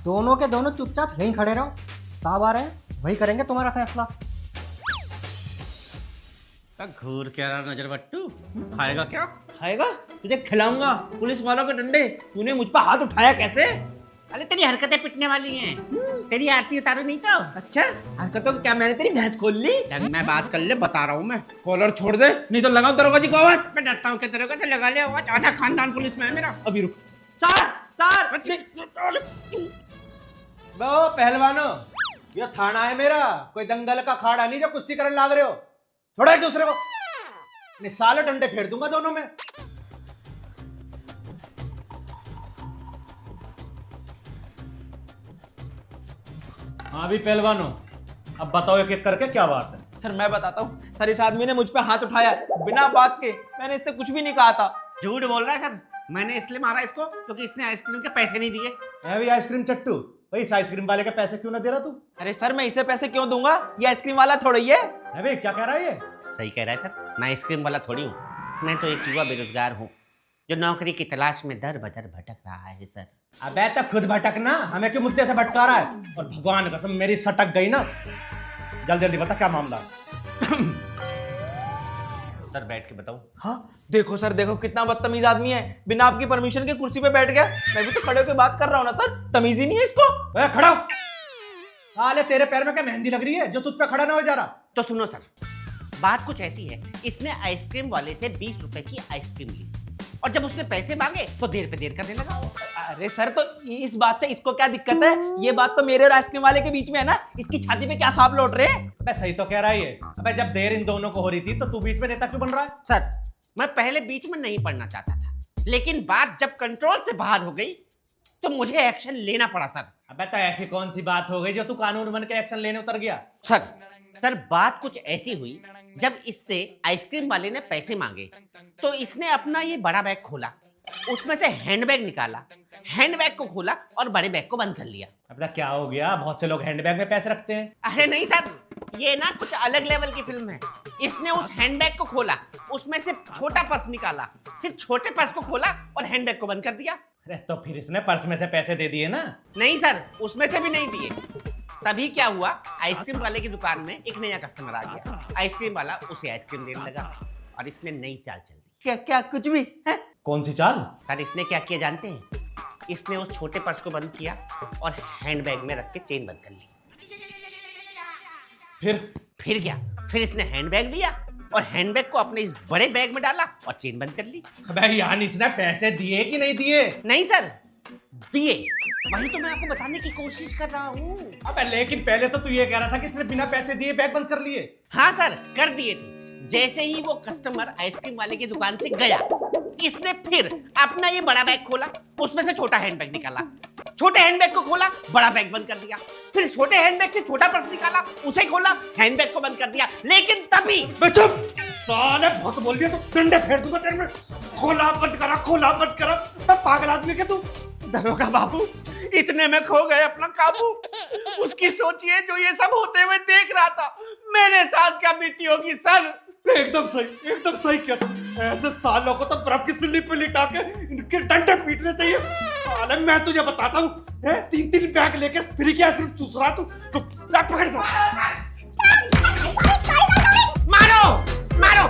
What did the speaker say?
दोनों के दोनों चुपचाप यहीं खड़े रहो, साहब आ रहे हैं, वही करेंगे तुम्हारा फैसला। घूर के रहा नजर बट्टू, खाएगा क्या? खाएगा? तुझे खिलाऊंगा पुलिस वालों के डंडे। तूने मुझ पर हाथ उठाया कैसे? अरे तेरी हरकतें पिटने वाली हैं। तेरी आरती उतारो नहीं तो। अच्छा, हरकतों को क्या मैंने तेरी भैंस खोल ली? ढंग में बात कर ले, बता रहा हूँ मैं। कॉलर छोड़ दे, नहीं तो लगाओ दरोगा जी को आवाज। मैं डरता हूँ कि तेरे को से लगा ले आवाज। आधा खानदान पुलिस में है मेरा। अभी रुक। सर सर बो पहलवानो, ये थाना है मेरा, कोई दंगल का अखाड़ा नहीं जो कुश्ती करने लाग रहे हो। छोड़ो एक दूसरे को, नहीं साले डंडे फेर दूंगा दोनों में। हाँ भी पहलवानो, अब बताओ एक एक करके क्या बात है। सर मैं बताता हूँ। सर इस आदमी ने मुझ पे हाथ उठाया बिना बात के। मैंने इससे कुछ भी नहीं कहा था। झूठ बोल रहा है सर। मैंने इसलिए मारा इसको क्योंकि इसने आइसक्रीम के पैसे नहीं दिए। है भी आइसक्रीम चट्टू, भाई इस आइसक्रीम वाले के पैसे क्यों ना दे रहा तू? अरे सर मैं इसे पैसे क्यों दूंगा? ये आइसक्रीम वाला थोड़ा ही है। भाई क्या कह रहा है ये? सही कह रहा है सर, मैं आइसक्रीम वाला थोड़ी हूँ। मैं तो एक युवा बेरोजगार हूँ जो नौकरी की तलाश में दर बदर भटक रहा है सर। अबे तब खुद भटकना, हमें क्यों मुद्दे से भटका रहा है? और भगवान कसम मेरी सटक गई ना। जल्दी जल्दी बता क्या मामला है। सर बैठ के बताओ। हाँ देखो सर, देखो कितना बदतमीज आदमी है। बिना आपकी परमिशन के कुर्सी पे बैठ गया। मैं भी तो खड़े होकर बात कर रहा हूँ ना सर। तमीज ही नहीं है इसको। ए, खड़ा हो। साले तेरे पैर में क्या मेहंदी लग रही है जो तुझ पे खड़ा ना हो जा रहा? तो सुनो सर, बात कुछ ऐसी है। इसने आइसक्रीम वाले से 20 रुपए की आइसक्रीम ली और जब उसने पैसे मांगे तो देर पे देर करने लगा। अरे सर तो इस बात से इसको क्या दिक्कत है? ये बात तो मेरे और आइसक्रीम वाले के बीच में है ना। इसकी छाती पे क्या सांप लौट रहे हैं? मैं सही तो कह रहा है ये। अबे जब देर इन दोनों को हो रही थी तो तू बीच में नेता क्यों बन रहा है? सर मैं पहले बीच में नहीं पढ़ना चाहता था, लेकिन बात जब कंट्रोल से बाहर हो गई तो मुझे एक्शन लेना पड़ा सर। अबे तो ऐसी कौन सी बात हो गई जो तू कानून बन के एक्शन लेने उतर गया? सर बात कुछ ऐसी हुई, जब इससे आइसक्रीम वाले ने पैसे मांगे तो इसने अपना ये बड़ा बैग खोला, उसमें से हैंडबैग निकाला, हैंडबैग को खोला और बड़े बैग को बंद कर लिया। अब क्या हो गया? बहुत से लोग हैंडबैग में पैसे रखते हैं। अरे नहीं सर, ये ना कुछ अलग लेवल की फिल्म है। इसने उस हैंडबैग को खोला, उसमें से छोटा पर्स निकाला, फिर छोटे पर्स को खोला और हैंडबैग को बंद कर दिया। अरे तो फिर इसने पर्स में से पैसे दे दिए ना? नहीं सर, उसमें से भी नहीं दिए। तभी क्या हुआ, आइसक्रीम वाले की दुकान में एक नया कस्टमर आ गया। आइसक्रीम वाला उसे आइसक्रीम देने लगा और इसने नई चाल चल दी। क्या क्या कुछ भी है? कौन सी चाल? सर इसने क्या किया जानते हैं? इसने उस छोटे पर्स को बंद किया और हैंडबैग में रख के चेन बंद कर ली। फिर क्या? फिर इसने हैंडबैग लिया और हैंडबैग को अपने इस बड़े बैग में डाला और चेन बंद कर ली। अबे यार इसने पैसे दिए कि नहीं दिए? नहीं सर, दिए। वही तो मैं आपको बताने की कोशिश कर रहा हूँ। अबे लेकिन पहले तो तू ये कह रहा था कि इसने बिना पैसे दिए बैग बंद कर लिए। हाँ सर, कर दिए थे। जैसे ही वो कस्टमर आइसक्रीम वाले की दुकान से गया, इसने फिर अपना ये बड़ा बैग खोला, उसमें से छोटा हैंडबैग निकाला, छोटे हैंडबैग को खोला, बड़ा बैग बंद कर दिया, फिर छोटे हैंडबैग से छोटा पर्स निकाला, उसे खोला, हैंडबैग को बंद कर दिया। लेकिन तभी चुप साले, बहुत बोल दिया तो डंडे फेर दूंगा तेरे में। खोला बंद करा, खोला बंद करा। मैं पागल आदमी के तू। दरोगा बाबू, इतने में खो गए अपना काबू। उसकी सोचिए जो ये सब होते हुए देख रहा था, मेरे साथ क्या बीती होगी सर। एकदम सही किया था। ऐसे सालों को तो बर्फ की सिल्ली पे लिटा के इनके डंडे पीटने चाहिए। साले मैं तुझे बताता हूँ, 3-3 बैग लेके फ्री की आइसक्रीम चूस रहा तू। पकड़ मारो मारो